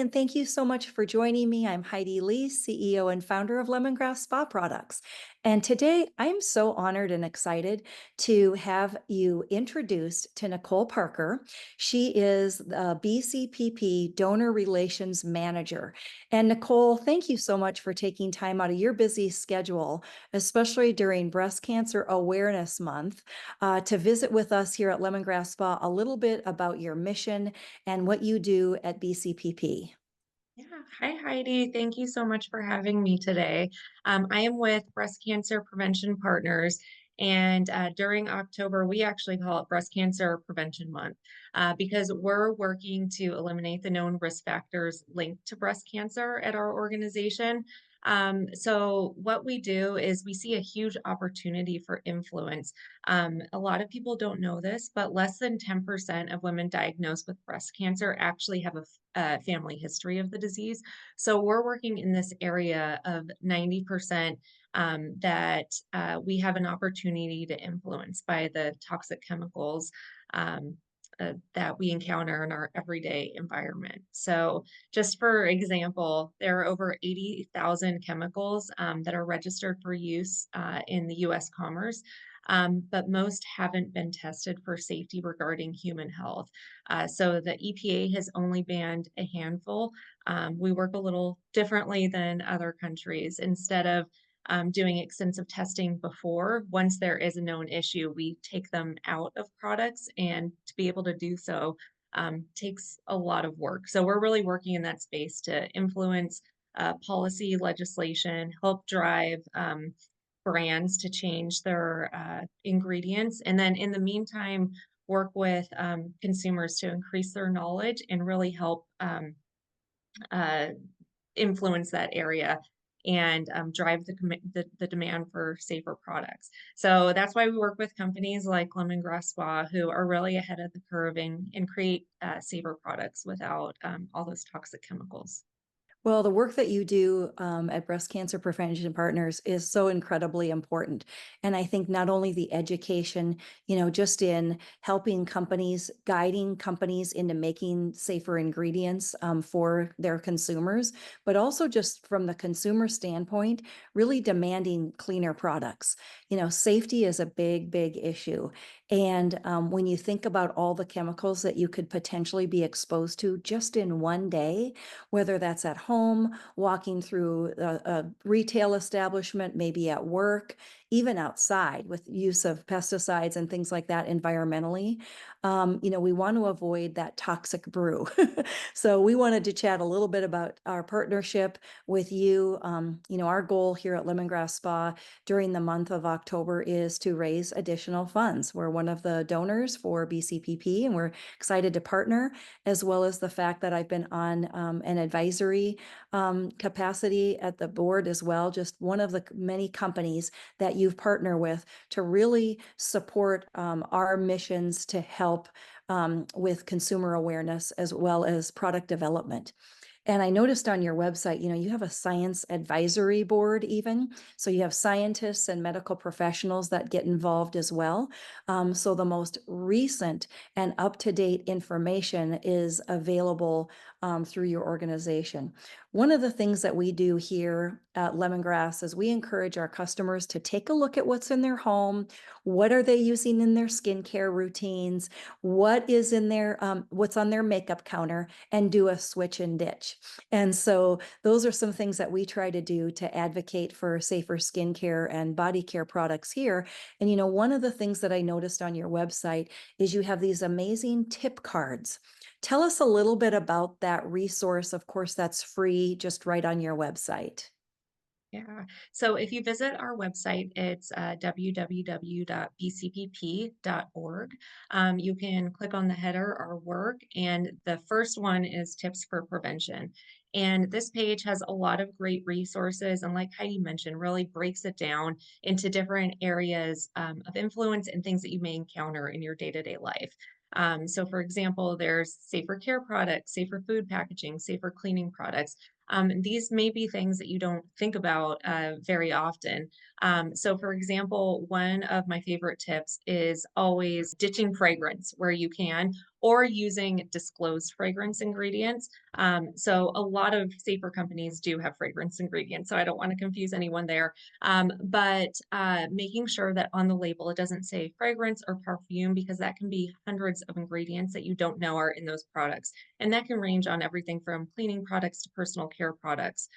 And thank you so much for joining me. I'm Heidi Leist, CEO and founder of Lemongrass Spa Products. And today I'm so honored and excited to have you introduced to Nicole Parker. She is the BCPP Donor Relations Manager. And Nicole, thank you so much for taking time out of your busy schedule, especially during Breast Cancer Awareness Month, to visit with us here at Lemongrass Spa a little bit about your mission and what you do at BCPP. Yeah. Hi, Heidi. Thank you so much for having me today. I am with Breast Cancer Prevention Partners, and during October, we actually call it Breast Cancer Prevention Month because we're working to eliminate the known risk factors linked to breast cancer at our organization. So, what we do is we see a huge opportunity for influence. A lot of people don't know this, but less than 10% of women diagnosed with breast cancer actually have a family history of the disease. So we're working in this area of 90% that we have an opportunity to influence by the toxic chemicals um, that we encounter in our everyday environment. So, just for example, there are over 80,000 chemicals that are registered for use in the US commerce. But most haven't been tested for safety regarding human health. So the EPA has only banned a handful. We work a little differently than other countries. Instead of doing extensive testing before, once there is a known issue, we take them out of products. And to be able to do so takes a lot of work. So we're really working in that space to influence policy, legislation, help drive brands to change their ingredients. And then in the meantime, work with consumers to increase their knowledge and really help uh, influence that area and drive the demand for safer products. So that's why we work with companies like Lemongrass Spa, who are really ahead of the curve and create safer products without all those toxic chemicals. Well, the work that you do at Breast Cancer Prevention Partners is so incredibly important. And I think not only the education, just in helping companies, guiding companies into making safer ingredients for their consumers, but also just from the consumer standpoint, really demanding cleaner products. Safety is a big, big issue. And when you think about all the chemicals that you could potentially be exposed to just in one day, whether that's at home, walking through a retail establishment, maybe at work, even outside with use of pesticides and things like that environmentally. We want to avoid that toxic brew. So we wanted to chat a little bit about our partnership with you. Our goal here at Lemongrass Spa during the month of October is to raise additional funds. We're one of the donors for BCPP, and we're excited to partner, as well as the fact that I've been on an advisory capacity at the board as well, just one of the many companies that you've partnered with to really support our missions to help with consumer awareness as well as product development. And I noticed on your website, you have a science advisory board even. So you have scientists and medical professionals that get involved as well. So the most recent and up-to-date information is available through your organization. One of the things that we do here at Lemongrass is we encourage our customers to take a look at what's in their home. What are they using in their skincare routines? What's on their makeup counter, and do a switch and ditch. And so those are some things that we try to do to advocate for safer skincare and body care products here. And one of the things that I noticed on your website is you have these amazing tip cards. Tell us a little bit about that resource. Of course, that's free, just right on your website. Yeah. So if you visit our website, it's www.bcpp.org. You can click on the header, our work, and the first one is tips for prevention. And this page has a lot of great resources. And like Heidi mentioned, really breaks it down into different areas of influence and things that you may encounter in your day to day life. So, for example, there's safer care products, safer food packaging, safer cleaning products. These may be things that you don't think about very often. So, for example, one of my favorite tips is always ditching fragrance where you can, or using disclosed fragrance ingredients. So a lot of safer companies do have fragrance ingredients, so I don't want to confuse anyone there. But making sure that on the label it doesn't say fragrance or perfume, because that can be hundreds of ingredients that you don't know are in those products. And that can range on everything from cleaning products to personal care products.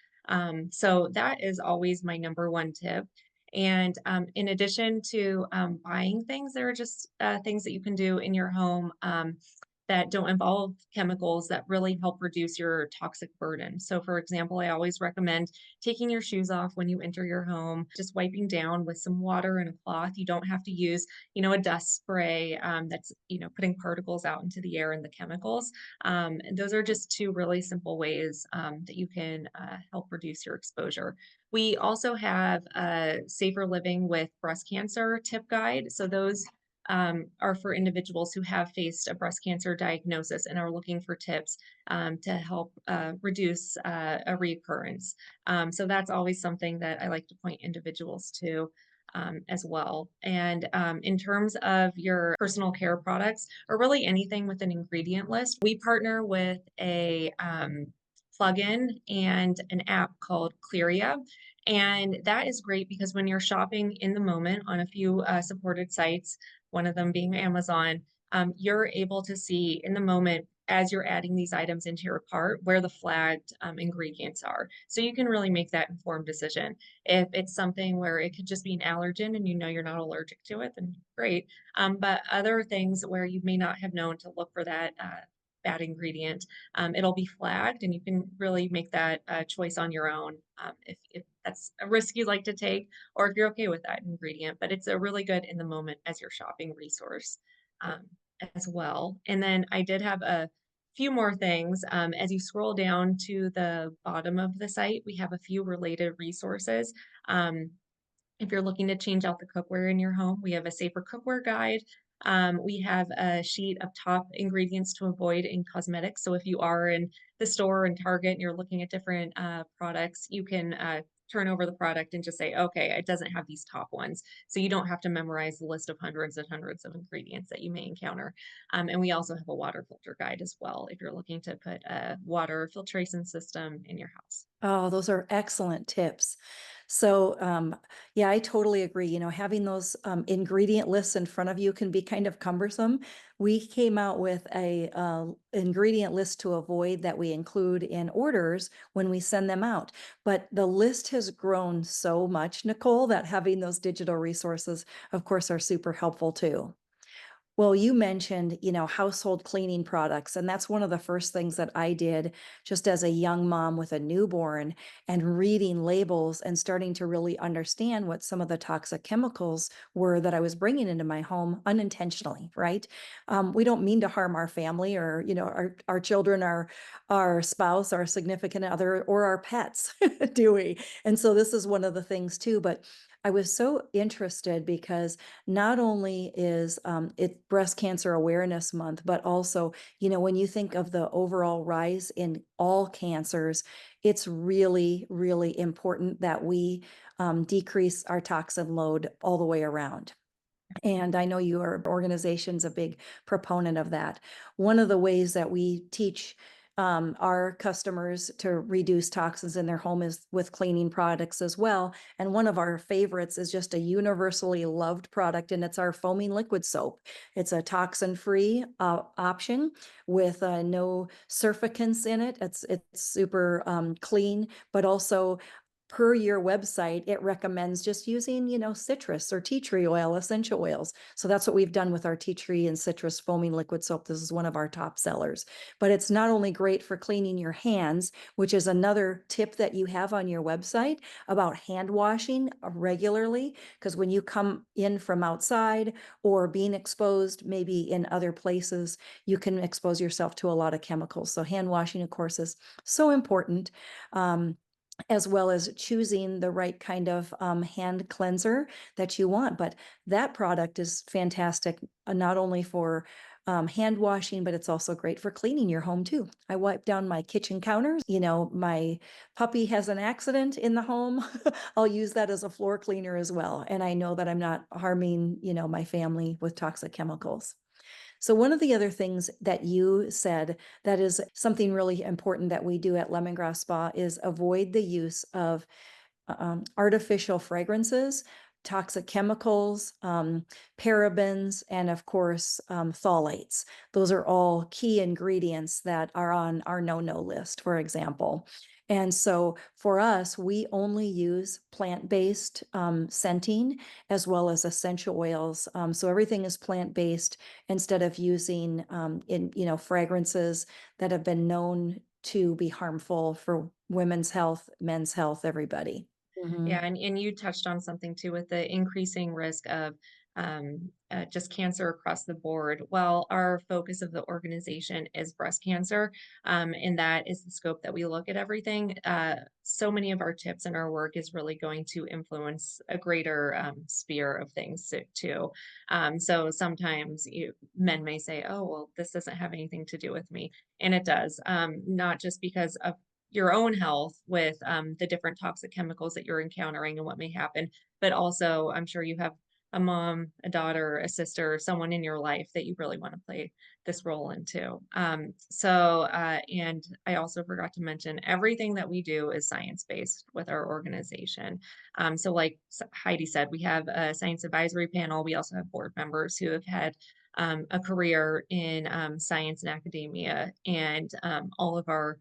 So that is always my number one tip. And in addition to buying things, there are just things that you can do in your home that don't involve chemicals that really help reduce your toxic burden. So, for example, I always recommend taking your shoes off when you enter your home, just wiping down with some water and a cloth. You don't have to use, a dust spray that's, putting particles out into the air and the chemicals. And those are just two really simple ways that you can help reduce your exposure. We also have a Safer Living with Breast Cancer tip guide. So those are for individuals who have faced a breast cancer diagnosis and are looking for tips to help reduce a recurrence. So that's always something that I like to point individuals to. As well. And in terms of your personal care products, or really anything with an ingredient list, we partner with a plugin and an app called Clearia. And that is great because when you're shopping in the moment on a few supported sites, one of them being Amazon, you're able to see in the moment as you're adding these items into your cart where the flagged ingredients are. So you can really make that informed decision. If it's something where it could just be an allergen and you know you're not allergic to it, then great. But other things where you may not have known to look for that bad ingredient, it'll be flagged and you can really make that choice on your own if that's a risk you like to take or if you're okay with that ingredient. But it's a really good in the moment as you're shopping resource um, as well. And then I did have a few more things. As you scroll down to the bottom of the site, we have a few related resources. Um, if you're looking to change out the cookware in your home, we have a safer cookware guide. We have a sheet of top ingredients to avoid in cosmetics. So if you are in the store and Target and you're looking at different products, you can turn over the product and just say, okay, it doesn't have these top ones. So you don't have to memorize the list of hundreds and hundreds of ingredients that you may encounter. And we also have a water filter guide as well if you're looking to put a water filtration system in your house. Oh, those are excellent tips. So, yeah, I totally agree. Having those ingredient lists in front of you can be kind of cumbersome. We came out with a ingredient list to avoid that we include in orders when we send them out. But the list has grown so much, Nicole, that having those digital resources, of course, are super helpful too. Well, you mentioned, household cleaning products, and that's one of the first things that I did just as a young mom with a newborn and reading labels and starting to really understand what some of the toxic chemicals were that I was bringing into my home unintentionally, right? We don't mean to harm our family or, our children, our spouse, our significant other, or our pets, do we? And so this is one of the things too, but I was so interested because not only is it Breast Cancer Awareness Month, but also, when you think of the overall rise in all cancers, it's really, really important that we decrease our toxin load all the way around. And I know your organization's a big proponent of that. One of the ways that we teach our customers to reduce toxins in their home is with cleaning products as well. And one of our favorites is just a universally loved product, and it's our foaming liquid soap. It's a toxin-free option with no surfactants in it. It's super clean, but also per your website, it recommends just using, citrus or tea tree oil, essential oils. So that's what we've done with our tea tree and citrus foaming liquid soap. This is one of our top sellers. But it's not only great for cleaning your hands, which is another tip that you have on your website about hand washing regularly, because when you come in from outside or being exposed maybe in other places, you can expose yourself to a lot of chemicals. So hand washing, of course, is so important. As well as choosing the right kind of hand cleanser that you want. But that product is fantastic, not only for hand washing, but it's also great for cleaning your home too. I wipe down my kitchen counters. My puppy has an accident in the home. I'll use that as a floor cleaner as well. And I know that I'm not harming, my family with toxic chemicals. So one of the other things that you said that is something really important that we do at Lemongrass Spa is avoid the use of artificial fragrances, toxic chemicals, parabens, and of course, phthalates. Those are all key ingredients that are on our no-no list, for example. And so for us, we only use plant-based scenting as well as essential oils. So everything is plant-based instead of using fragrances that have been known to be harmful for women's health, men's health, everybody. Yeah, Mhm. and you touched on something too with the increasing risk of just cancer across the board. Well, our focus of the organization is breast cancer, and that is the scope that we look at everything. So many of our tips and our work is really going to influence a greater sphere of things too. So sometimes men may say, "Oh, well, this doesn't have anything to do with me," and it does. Not just because of your own health with the different toxic chemicals that you're encountering and what may happen. But also, I'm sure you have a mom, a daughter, a sister, someone in your life that you really want to play this role into. And I also forgot to mention everything that we do is science based with our organization. Like Heidi said, we have a science advisory panel. We also have board members who have had a career in science and academia, and all of our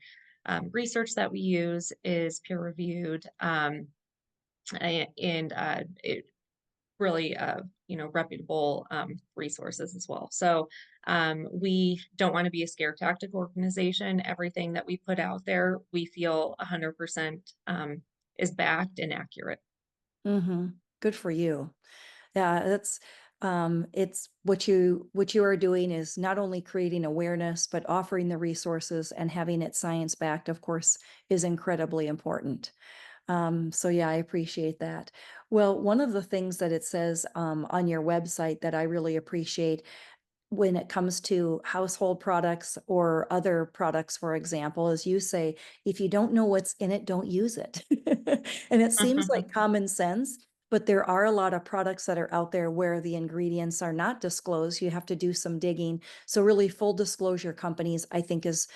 research that we use is peer reviewed, and it really reputable resources as well. So we don't want to be a scare tactic organization. Everything that we put out there, we feel 100% is backed and accurate. Mhm. Good for you. Yeah, that's it's what you are doing is not only creating awareness, but offering the resources and having it science backed, of course, is incredibly important. So yeah, I appreciate that. Well, one of the things that it says on your website that I really appreciate when it comes to household products or other products, for example, as you say, if you don't know what's in it, don't use it. And it seems like common sense, but there are a lot of products that are out there where the ingredients are not disclosed. You have to do some digging. So really full disclosure companies, I think is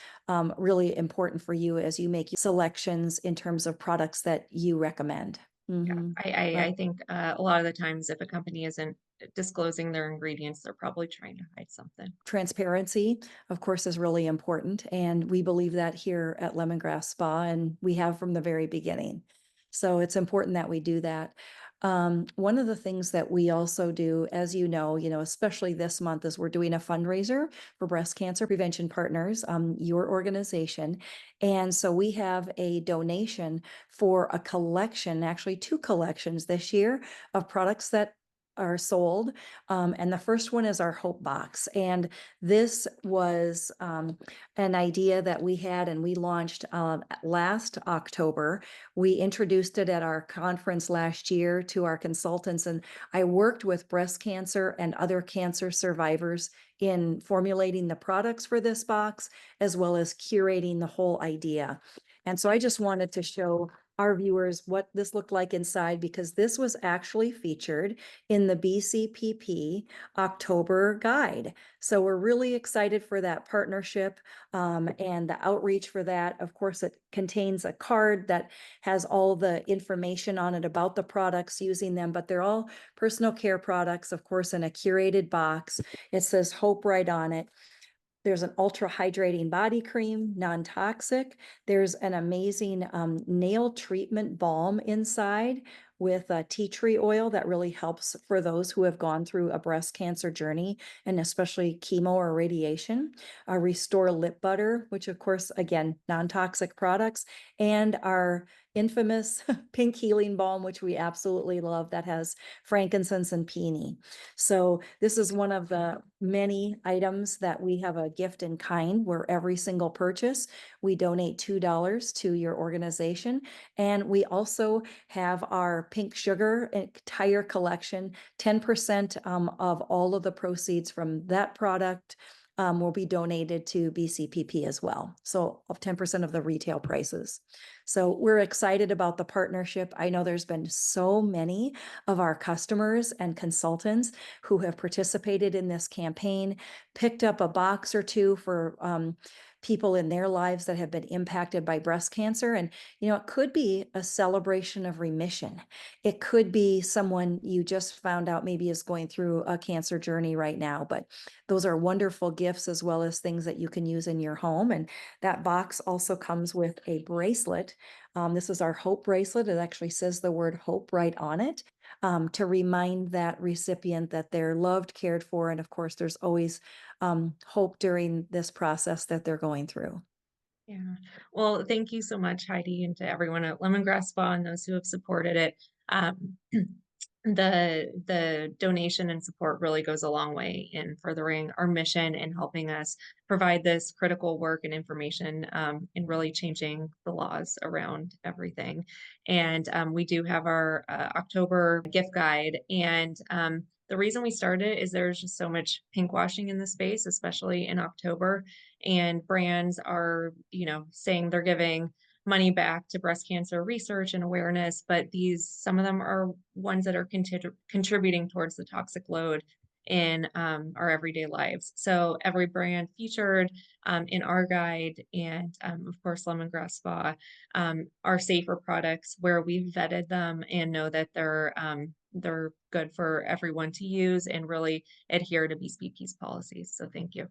really important for you as you make selections in terms of products that you recommend. Yeah, Mhm. I think a lot of the times if a company isn't disclosing their ingredients, they're probably trying to hide something. Transparency, of course, is really important, and we believe that here at Lemongrass Spa, and we have from the very beginning. So it's important that we do that. One of the things that we also do, as you know, especially this month, is we're doing a fundraiser for Breast Cancer Prevention Partners, your organization. And so we have a donation for a collection, actually two collections this year of products that are sold, and the first one is our Hope Box. And this was an idea that we had and we launched last October. We introduced it at our conference last year to our consultants, and I worked with breast cancer and other cancer survivors in formulating the products for this box, as well as curating the whole idea. And so I just wanted to show our viewers what this looked like inside because this was actually featured in the BCPP October guide. So we're really excited for that partnership and the outreach for that. Of course, it contains a card that has all the information on it about the products using them, but they're all personal care products, of course, in a curated box. It says Hope right on it. There's an ultra hydrating body cream, non-toxic. There's an amazing nail treatment balm inside with tea tree oil that really helps for those who have gone through a breast cancer journey and especially chemo or radiation. Restore lip butter, which of course, again, non-toxic products, and our infamous pink healing balm, which we absolutely love, that has frankincense and peony. So this is one of the many items that we have a gift in kind where every single purchase, we donate $2 to your organization. And we also have our pink sugar entire collection, 10% of all of the proceeds from that product will be donated to BCPP as well. So of 10% of the retail prices. So we're excited about the partnership. I know there's been so many of our customers and consultants who have participated in this campaign, picked up a box or two for people in their lives that have been impacted by breast cancer. And, it could be a celebration of remission. It could be someone you just found out maybe is going through a cancer journey right now, but those are wonderful gifts as well as things that you can use in your home. And that box also comes with a bracelet. This is our hope bracelet. It actually says the word hope right on it, to remind that recipient that they're loved, cared for, and of course, there's always hope during this process that they're going through. Yeah. Well, thank you so much, Heidi, and to everyone at Lemongrass Spa and those who have supported it. Um, the donation and support really goes a long way in furthering our mission and helping us provide this critical work and information in really changing the laws around everything. And we do have our October gift guide. And the reason we started is there's just so much pink washing in the space, especially in October. And brands are, saying they're giving money back to breast cancer research and awareness, but some of them are ones that are contributing towards the toxic load in our everyday lives. So every brand featured in our guide, and of course Lemongrass Spa, are safer products where we've vetted them and know that they're good for everyone to use and really adhere to BCPP's policies. So thank you.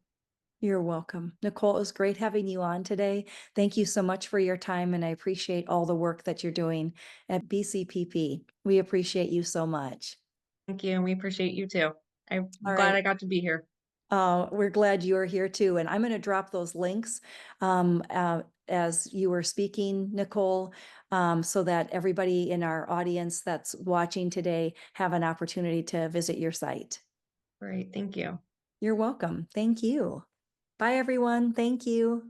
You're welcome. Nicole, it was great having you on today. Thank you so much for your time, and I appreciate all the work that you're doing at BCPP. We appreciate you so much. Thank you, and we appreciate you too. I'm All glad right. I got to be here. We're glad you're here too. And I'm going to drop those links as you were speaking, Nicole, so that everybody in our audience that's watching today have an opportunity to visit your site. Great, thank you. You're welcome. Thank you. Bye, everyone. Thank you.